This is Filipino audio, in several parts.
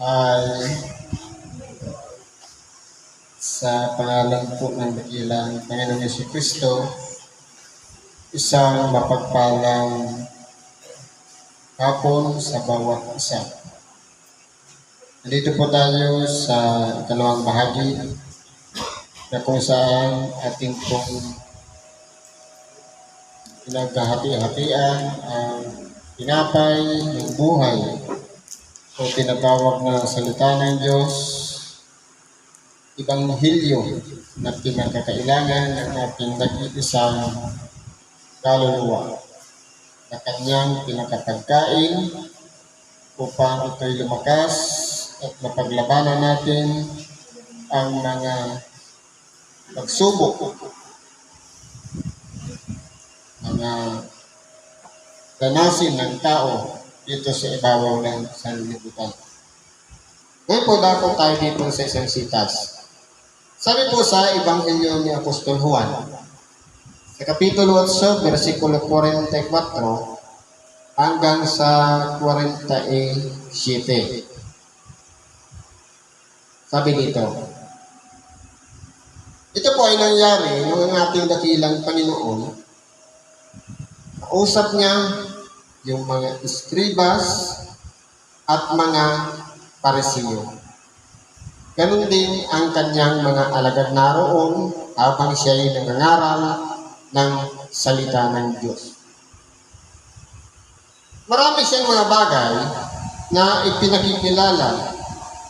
ay sa pangalan po ng dakilang Panginoong Jesucristo, isang mapagpalang hapon sa bawat isa. Nandito po tayo sa ikalawang bahagi na kung saan ating pong pinaghahati-hatian ang tinapay ng buhay o tinatawag na salita ng Diyos, Ibanghilyo na pinagkakailangan ng ating nag-iisang kaluluwa na kanyang pinakapagkain upang ito'y lumakas at mapaglabanan natin ang mga pagsubok, mga danasin ng tao dito sa ibabaw ng sanlibutan. Ngayon po dapat tayo dito sa isang sitas. Sabi po sa Ebanghelyo ni Apostol Juan, sa Kapitulo 8, versikulo 44 hanggang sa 47. Sabi dito, ito po ay nangyari nung ang ating dakilang Panginoon, kausap niya yung mga eskribas at mga parisiyo. Ganon din ang kanyang mga alagad naroon habang siya ay nangangaral ng salita ng Diyos. Marami siyang mga bagay na ipinakikilala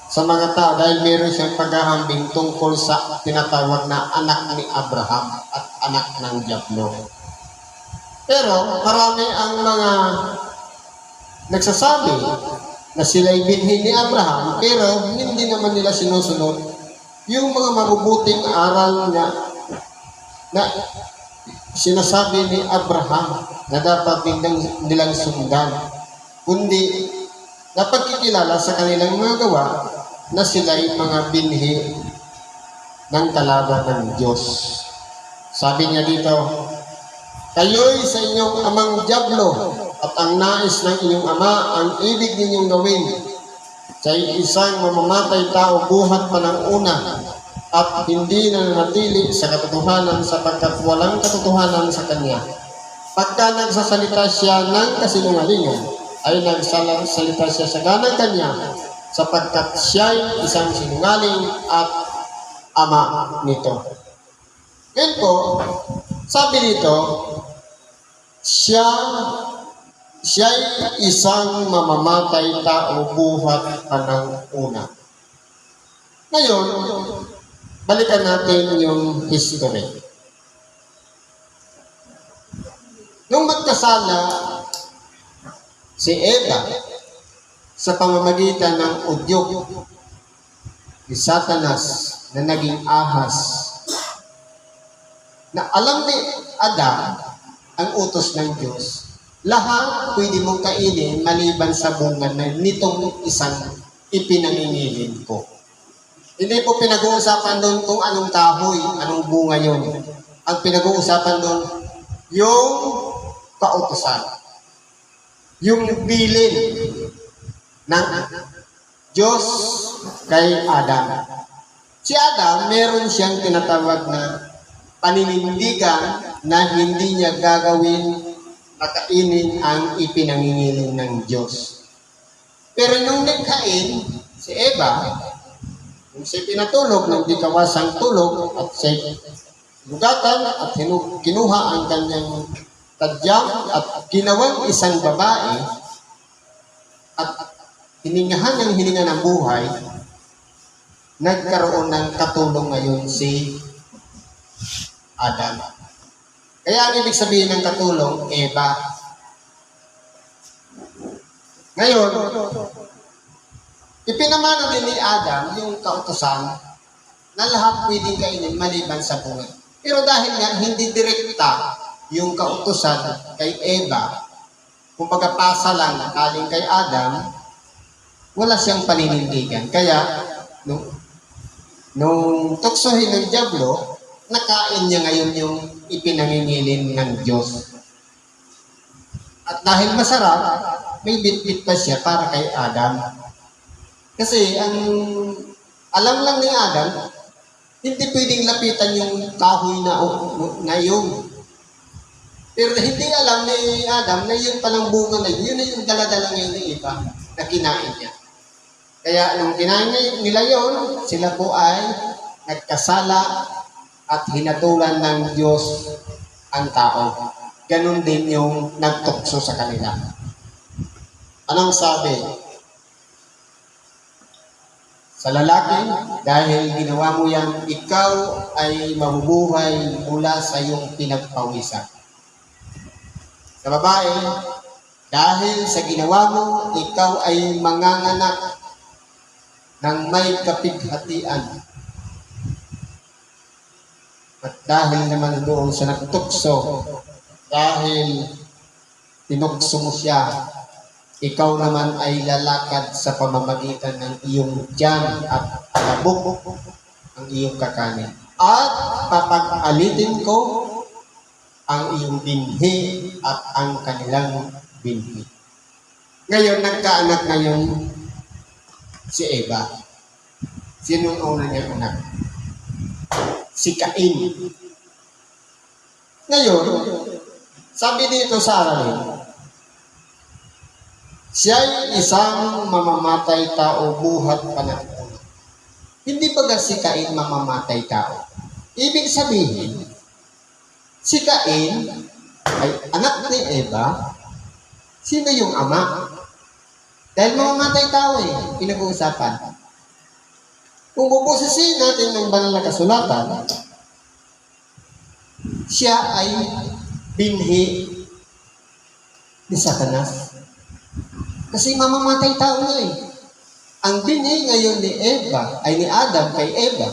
sa mga tao dahil meron siyang paghahambing tungkol sa tinatawag na anak ni Abraham at anak ng Diablo. Pero marami ang mga nagsasabi na sila'y binhi ni Abraham, pero hindi naman nila sinusunod yung mga mabubuting aral niya na sinasabi ni Abraham na dapat nilang sundan, kundi napagkikilala sa kanilang mga gawa na sila'y mga binhi ng kalaban ng Diyos. Sabi niya dito, kayo'y sa inyong amang Diablo, at ang nais ng inyong ama, ang ibig ninyong gawin. Siya'y isang mamamatay tao buhat pa ng una, at hindi nananatili sa katotohanan sapagkat walang katotohanan sa kanya. Pagka nagsasalita siya ng kasinungalingan, ay nagsasalita siya sa ganang kanya, sapagkat siya'y isang sinungaling at ama nito. Ngayon po, sabi dito, siya'y isang mamamatay tao buhat pa ng una. Ngayon, balikan natin yung history. Nung magkasala si Eva sa pamamagitan ng udyok ni Satanas na naging ahas, na alam ni Adam ang utos ng Diyos, lahat pwede mong kainin maliban sa bunga na nitong isang ipinangingilin ko. Hindi po pinag-uusapan doon kung anong kahoy, anong bunga yon. Ang pinag-uusapan doon, yung kautusan. Yung bilin ng Diyos kay Adam. Si Adam, meron siyang tinatawag na paninindigan na hindi niya gagawin kainin ang ipinangingiling ng Diyos. Pero nung nagkain, si Eva, nung siya pinatulog ng di kawasang tulog at siya lugatan at kinuha ang kanyang tadyang at ginawang isang babae at hiningahan ng hininga ng buhay, nagkaroon ng katulong ngayon si Adam. Kaya ang ibig sabihin ng katulong, Eva. Ngayon, ipinamana din ni Adam yung kautusan na lahat pwedeng kainin maliban sa bunga. Pero dahil nga hindi direkta yung kautusan kay Eva, kumbaga pasa lang galing kay Adam, wala siyang paninindigan. Kaya, nung tuksohin ng Diablo, nakain niya ngayon yung ipinangingilin ng Diyos. At dahil masarap, may bit-bit pa siya para kay Adam. Kasi ang alam lang ni Adam, hindi pwedeng lapitan yung kahoy na yun. Pero hindi alam ni Adam na yun palang bunga na yun na yung daladala ngayon ng iba na kinain niya. Kaya nung kinain nila yun, sila po ay nagkasala at hinatulan ng Diyos ang tao. Ganon din yung nagtukso sa kanila. Anong sabi? Sa lalaki, dahil ginawa mo yan, ikaw ay mabubuhay mula sa iyong pinagpawisan. Sa babae, dahil sa ginawa mo, ikaw ay manganganak ng may kapighatian. At dahil naman doon sa nagtukso, dahil tinukso mo siya, ikaw naman ay lalakad sa pamamagitan ng iyong tiyan at alabok ang iyong kakanin. At papag-alitin ko ang iyong binhi at ang kanilang binhi. Ngayon, nagkaanak ngayon si Eva. Sino ang una niyang anak? Si Cain. Ngayon, sabi dito sa aralin, siya'y isang mamamatay tao buhat pa ng una. Hindi ba si Cain mamamatay tao? Ibig sabihin, si Cain ay anak ni Eva. Sino yung ama? Dahil mamamatay tao pinag-uusapan. Kung bubusisiin natin ng banal na kasulatan, siya ay binhi ni Satanas. Kasi mamamatay tao na Ang binhi ngayon ni Eva, ay ni Adam kay Eva,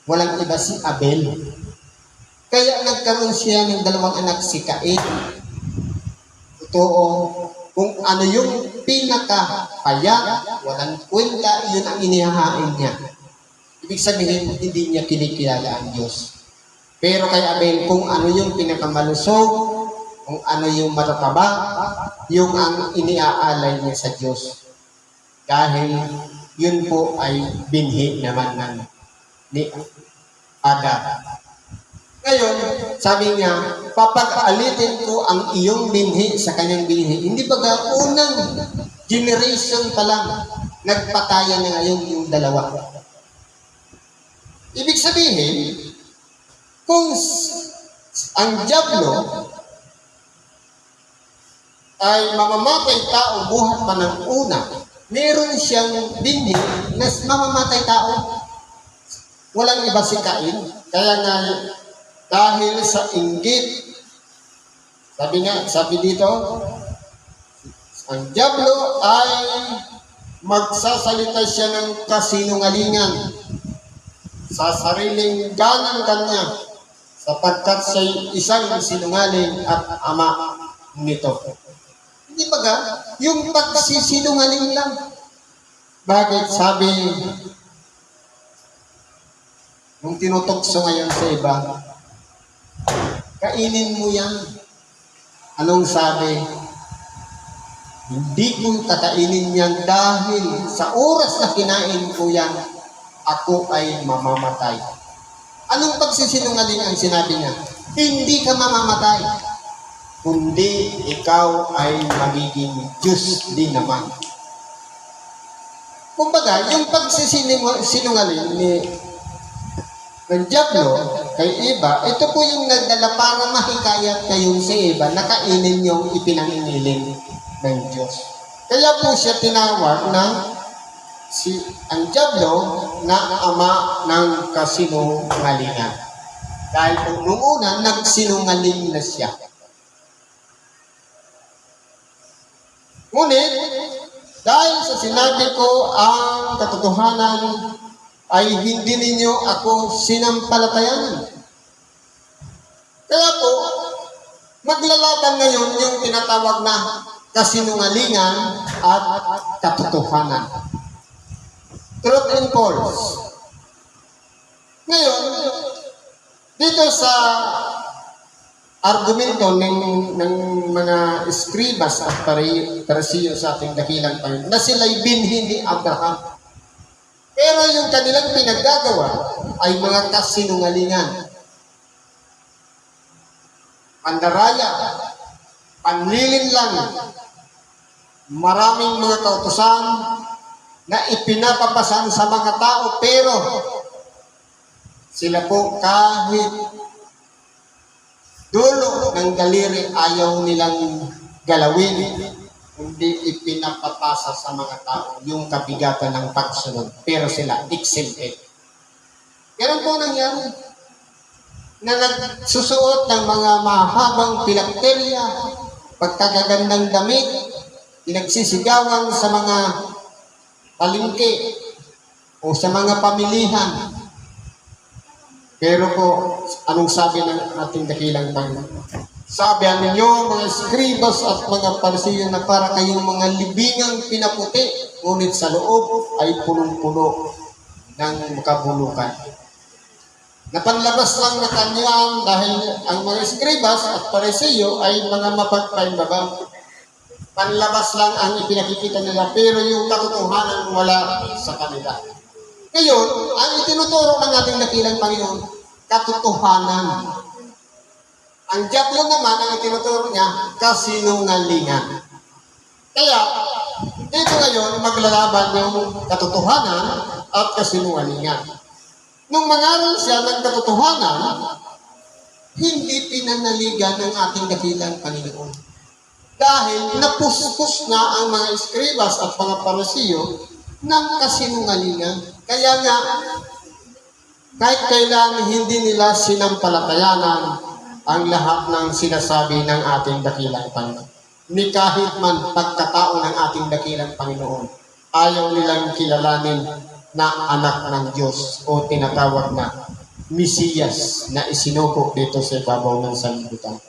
walang iba si Abel. Kaya nagkaroon siya ng dalawang anak, si Cain. Totoo, kung ano yung pinakapaya, walang kwenta, yun ang inihahain niya. Ibig sabihin, hindi niya kinikilala ang Diyos. Pero kay Abel, kung ano yung pinakamalusog, kung ano yung matataba, yung ang iniaalay niya sa Diyos. Dahil yun po ay binhi naman ni Adam. Ngayon, sabi niya, papag-alitin ko ang iyong binhi sa kanyang binhi. Hindi ba unang generation pa lang, nagpatayan na ngayon yung dalawa. Ibig sabihin, kung ang Diablo ay mamamatay tao buhat pa ng una, meron siyang binhi na mamamatay tao. Walang iba si Cain. Kaya nga, dahil sa inggit, sabi dito, ang Diablo ay magsasalita siya ng kasinungalingan sa sariling ganang kanya, sapagkat siya isang sinungaling at ama nito. Hindi ba yung pagsisinungaling lang? Bakit sabi, nung tinutokso ngayon sa iba, kainin mo yan. Anong sabi? Hindi ko kakainin yan dahil sa oras na kinain ko yan, ako ay mamamatay. Anong pagsisinungaling ang sinabi niya? Hindi ka mamamatay, kundi ikaw ay magiging Diyos din naman. Kumbaga, yung pagsisinungaling ng Diablo kay Eva, ito po yung nagdala para mahikayat kayong si Eva na kainin yung ipinangingiling ng Diyos. Kaya po siya tinawag na ang Diablo na ama ng kasinungalingan. Dahil kung noong una, nagsinungaling na siya. Ngunit, dahil sa sinabi ko ang katotohanan, ay hindi ninyo ako sinampalatayanan. Kaya po, maglalaban ngayon yung tinatawag na kasinungalingan at katotohanan. Truth and false. Ngayon, dito sa argumento ng mga eskribas at parisiyo sa ating dakilang Panginoon na sila'y binhi ni Abraham. Pero yung kanilang pinaggagawa ay mga kasinungalingan. Pandaraya, panlilinlang, maraming mga kautusan na ipinapapasan sa mga tao, pero sila po kahit dulo ng daliri ayaw nilang galawin, hindi ipinapapasa sa mga tao yung kabigatan ng pagsunod, pero sila exempted. Ganun po nangyari na nagsusuot ng mga mahabang pilakterya, pagkagagandang damit, pinagsisigawan sa mga palengke o sa mga pamilihan. Pero po, anong sabi ng ating dakilang Panginoon? Sabi ninyo, mga eskribas at mga parisiyo, na para kayong mga libingang pinaputi, ngunit sa loob ay punong-puno ng makabulukan. Napanlabas lang na kanyan dahil ang mga eskribas at parisiyo ay mga mapagpaimbabang. Panlabas lang ang ipinakikita nila, pero yung katotohanan wala sa kanila. Ngayon, ang itinuturo ng ating dakilang Panginoon, katotohanan. Ang diablo naman, ang itinuturo niya, kasinungalingan. Kaya, dito ngayon, maglalaban yung katotohanan at kasinungalingan. Nung mangaral siya ng katotohanan, hindi pinanaligan ng ating dakilang Panginoon. Dahil napuspos na ang mga eskribas at mga parisiyo ng kasinungalingan. Kaya nga, kahit kailan hindi nila sinampalatayanan ang lahat ng sinasabi ng ating dakilang Panginoon. Ni kahit man pagkatao ng ating dakilang Panginoon, ayaw nilang kilalanin na anak ng Diyos o tinatawag na Mesiyas na isinuko dito sa ibabaw ng sanlibutan.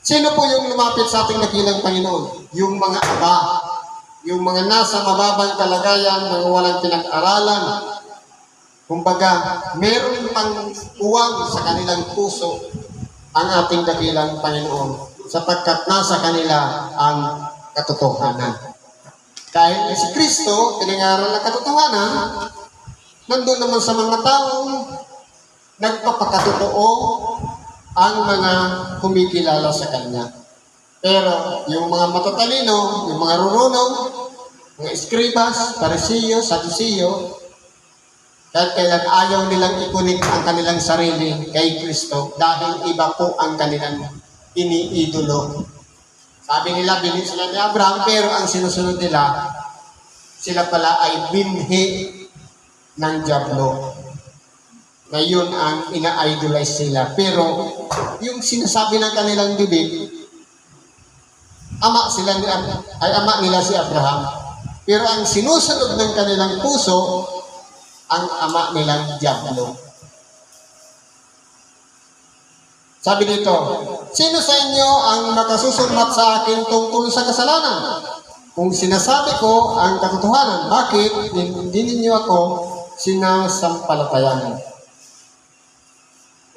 Sino po yung lumapit sa ating dakilang Panginoon? Yung mga aba, yung mga nasa mababang kalagayan, mga walang pinag-aralan. Kumbaga, meron pang uwang sa kanilang puso ang ating dakilang Panginoon sapagkat nasa kanila ang katotohanan. Dahil si Kristo, pinangaral ng katotohanan, nandun naman sa mga taong nagpapakatotoo ang mga kumikilala sa Kanya. Pero yung mga matatalino, yung mga rurunong, mga eskribas, parisiyo, sadusiyo, kahit kailan ayaw nilang ikunik ang kanilang sarili kay Kristo dahil iba po ang kanilang iniidolo. Sabi nila, binhi sila ni Abraham, pero ang sinusunod nila, sila pala ay binhi ng diablo. Ngayon ang ina-idolize sila. Pero yung sinasabi ng kanilang bibig, ama nila si Abraham. Pero ang sinusunod ng kanilang puso, ang ama nilang diablo. Sabi dito, sino sa inyo ang makasusumat sa akin tungkol sa kasalanan? Kung sinasabi ko ang katotohanan, bakit hindi ninyo ako sinasampalatayanan?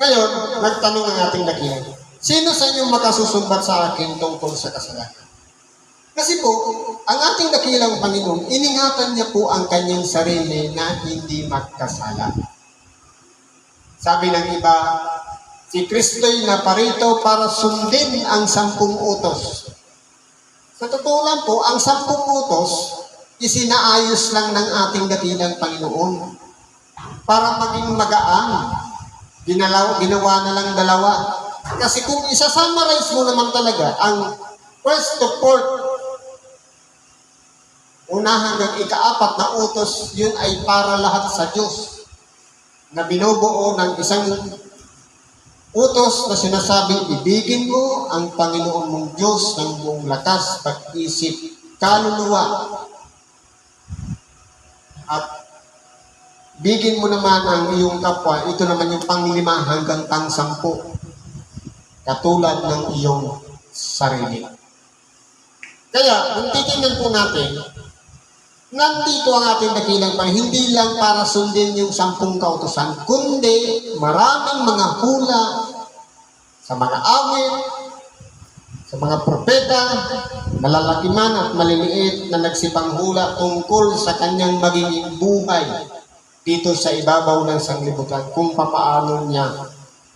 Ngayon, nagtanong ang ating dakilang, sino sa inyo makasusumbat sa akin tungkol sa kasalanan? Kasi po, ang ating dakilang Panginoon, iningatan niya po ang kanyang sarili na hindi magkasala. Sabi ng iba, si Kristo'y naparito para sundin ang 10 utos. Sa totoo lang po, ang 10 utos, isinaayos lang ng ating dakilang Panginoon para maging magaan. Ginawa na lang 2. Kasi kung isa-summarize mo naman talaga, ang first to fourth, una hanggang ika-4 na utos, yun ay para lahat sa Diyos na binubuo ng isang utos na sinasabing, ibigin mo ang Panginoon mong Diyos ng buong lakas, pag-isip, kaluluwa. At bigin mo naman ang iyong kapwa. Ito naman yung pang-5 hanggang pang-10. Katulad ng iyong sarili. Kaya, kung titingnan po natin, nandito ang ating dakilang Panginoon, hindi lang para sundin yung 10 kautusan, kundi maraming mga hula sa mga awit, sa mga propeta, malalaki man at maliliit na nagsipanghula tungkol sa kanyang magiging buhay dito sa ibabaw ng sanglibutan, kung papaano niya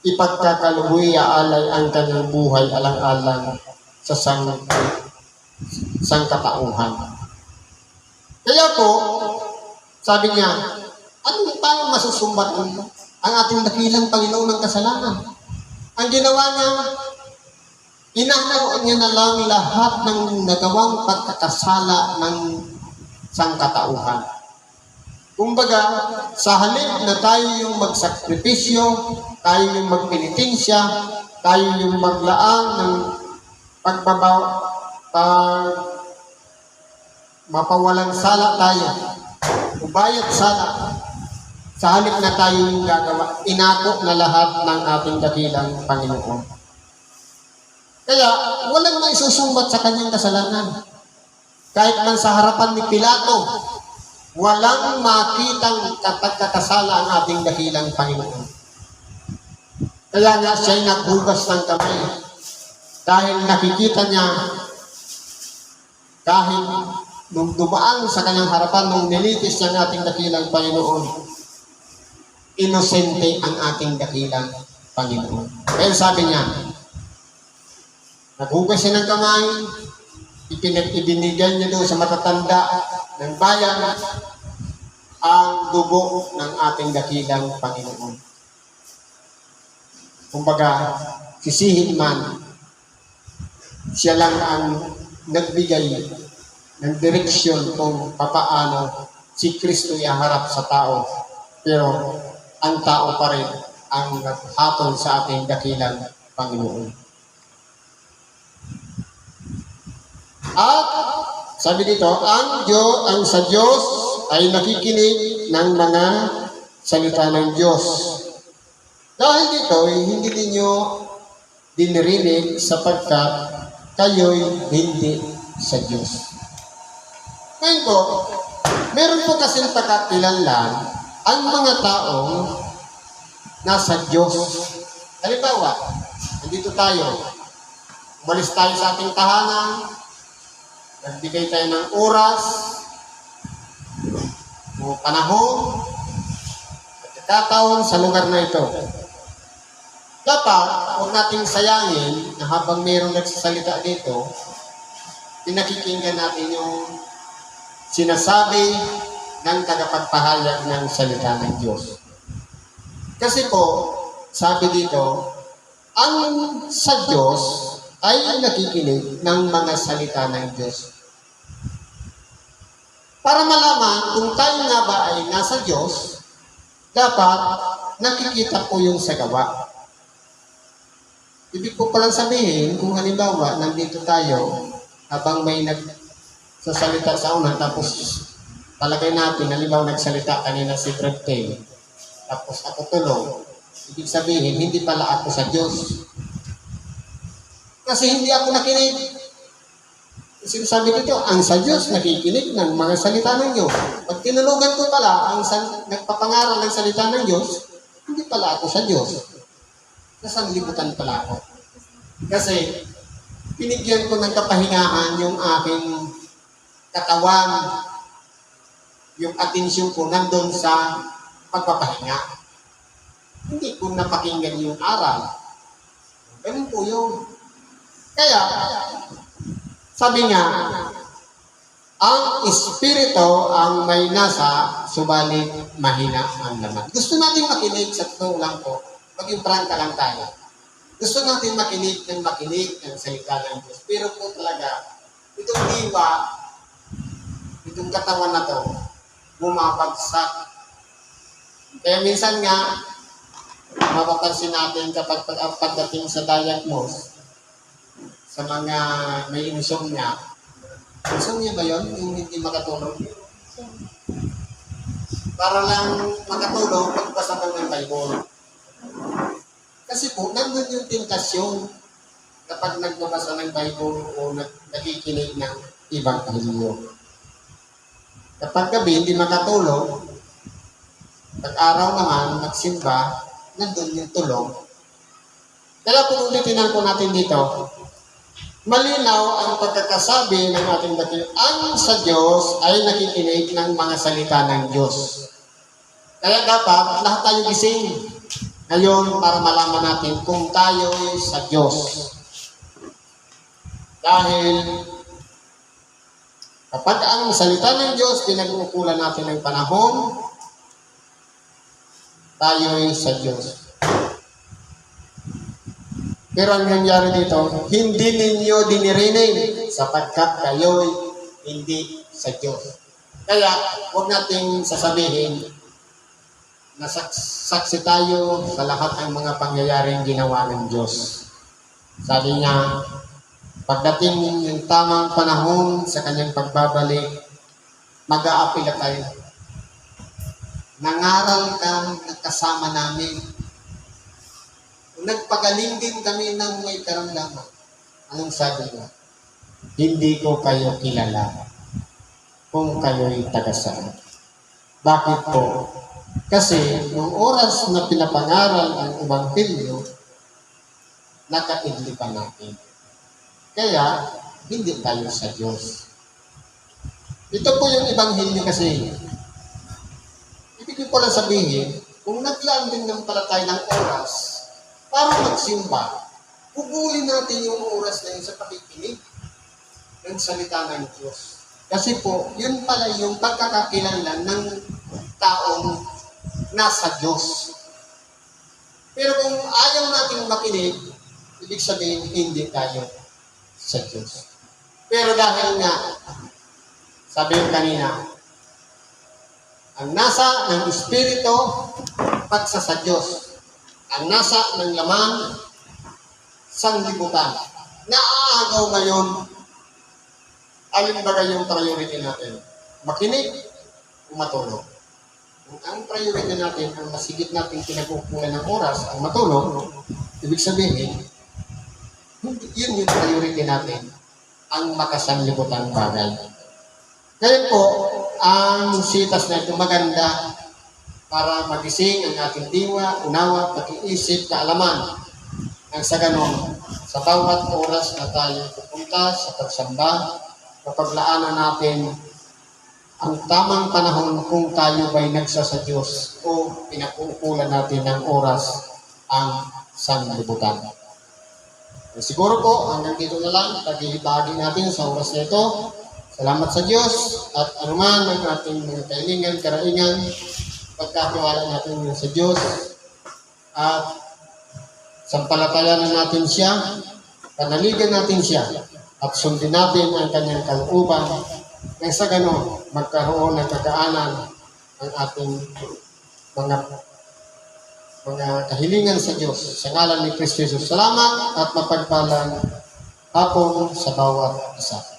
ipagkakalubuy alay ang kanyang buhay alang-alang sa sangkatauhan. Kaya po, sabi niya, ano tayo masusumbat ang ating dakilang Panginoon ng kasalanan? Ang ginawa niya, inanaw niya na lang lahat ng nagawang pagkakasala ng sangkatauhan. Kumbaga, sa halip na tayo yung magsakripisyo, tayo yung magpenitensya, tayo yung maglaan ng mapawalang sala tayo, ubayat sala, sa halip na tayo yung gagawa, inako na lahat ng ating dakilang Panginoon. Kaya, walang maisusumbat sa kanyang kasalanan. Kahit man sa harapan ni Pilato, walang makitang katagkakasala ang ating dakilang Panginoon. Kaya nga siya'y naghugas ng kamay. Dahil nakikita niya, kahit nung dumaan sa kanyang harapan, nung nilitis niya ang ating dakilang Panginoon, inosente ang ating dakilang Panginoon. Kaya sabi niya, naghugas siya ng kamay, ibinigay niya doon sa matatanda ng bayan ang dugo ng ating dakilang Panginoon. Kumbaga, sisihin man, siya lang ang nagbigay ng direksyon kung papaano si Kristo iharap sa tao. Pero ang tao pa rin ang naghatol sa ating dakilang Panginoon. At sabi dito, ang sa Diyos ay nakikinig ng mga salita ng Diyos. Dahil dito, hindi ninyo dinirinig sapagkat kayo'y hindi sa Diyos. Ngayon po, meron po kasing pagkakilanlan ang mga taong nasa Diyos. Halimbawa, nandito tayo, umalis tayo sa ating tahanan, nagbigay tayo ng oras, o panahon, at pagkakataon sa lugar na ito. Dapat, huwag nating sayangin na habang mayroong nagsasalita dito, pinakikinggan natin yung sinasabi ng tagapagpahayag ng salita ng Diyos. Kasi po, sabi dito, ang sa Diyos ay nakikinig ng mga salita ng Diyos. Para malaman kung tayo nga ba ay nasa Diyos, dapat nakikita po yung sa gawa. Ibig ko palang sabihin, kung halimbawa, nandito tayo, habang may nagsasalita sa unan, tapos palagay natin, halimbawa nagsalita kanina si Fred Tay, tapos ako tulong, ibig sabihin, hindi pala ako sa Diyos. Kasi hindi ako nakinig. Sinasabi dito, ang sa Diyos nakikinig ng mga salita ng Diyos. Pag tinulugan ko pala, ang nagpapangaral ng salita ng Diyos, hindi pala ako sa Diyos. Nasanglibutan pala ako. Kasi, pinigyan ko ng kapahingahan yung aking katawan, yung atensyon ko nandun sa pagpapahinga. Hindi ko napakinggan yung aral. Ganun po yun. Kaya, sabi nga, ang espiritu ang may nasa, subalit mahina ang laman. Gusto natin makinig, sa totoo lang po, maging prangka lang tayo. Gusto natin makinig ng salita ng Diyos. Pero po talaga, itong diwa, itong katawan na to, bumabagsak. Kaya minsan nga, mapapansin natin kapag pagdating sa diagnose, sa mga may insomnia. Insomnia ba yun? Yung hindi makatulog? Para lang makatulog, pagbasa ka ng Bible. Kasi po, nandun yung tentasyon kapag nagbabasa ng Bible o nakikinig ng Ebanghelyo. Kapag gabi, hindi makatulog, pag araw naman, magsimba, nandun yung tulog. Kaya kung ulitinan po natin dito, malinaw ang pagkakasabi ng ating dakil, ang sa Diyos ay nakikinig ng mga salita ng Diyos. Kaya dapat lahat tayo gising ngayon para malaman natin kung tayo ay sa Diyos. Dahil kapag ang salita ng Diyos, pinag-uukulan natin ng panahon, tayo ay sa Diyos. Pero ang nangyari dito, hindi ninyo dinirinig sapagkat kayo'y hindi sa Diyos. Kaya, huwag nating sasabihin na saksi tayo sa lahat ng mga pangyayaring ginawa ng Diyos. Sabi niya, pagdating ng tamang panahon sa kanyang pagbabalik, mag-aapila tayo. Nangaral ka na kasama namin. Nagpagaling din kami ng may karamdaman. Anong sabi niya? Hindi ko kayo kilala kung kayo'y taga-saan. Bakit po? Kasi nung oras na pinapangaral ang Ebanghelyo, nakaidlipan natin. Kaya, hindi tayo sa Diyos. Ito po yung Ebanghelyo kasi. Ibig ko pala sabihin, kung naglaan din ng pala tayo ng oras, para magsimba, pugulin natin yung oras na yun sa pakikinig ng salita ng Diyos. Kasi po, yun pala yung pagkakakilanlan ng taong nasa Diyos. Pero kung ayaw natin makinig, ibig sabihin, hindi tayo sa Diyos. Pero dahil nga, sabi yung kanina, ang nasa ng Espiritu, pagsa sa Diyos. Ang nasa ng laman, sanglibutan. Naaagaw ngayon, alin ba yung priority natin? Makinig o matulog? Kung ang priority natin, ang masigit natin pinag-uukulan ng oras, ang matulog, ibig sabihin, yun yung priority natin, ang makasanglibutan bagay. Ngayon po, ang sitas na ito maganda para magising ang ating diwa, unawa, pag-iisip, kaalaman. Ang sa ganon, sa bawat oras na tayo pupunta sa pagsamba, mapaglaanan natin ang tamang panahon kung tayo ba'y nagsa sa Diyos o pinag-uukulan natin ng oras ang sanglibutan. Siguro po, hanggang dito na lang, paghihibagi natin sa oras na ito. Salamat sa Diyos at anuman ang ating mga kailangan, karaingan, pagkatiwala natin sa Diyos at sampalatayanan natin siya, panaligan natin siya at sundin natin ang kanyang kalooban nang sa ganon magkaroon ng kagaanan ang ating mga kahilingan sa Diyos. Sa ngalan ni Kristo Jesus, salamat at mapagpalang hapon sa bawat isa.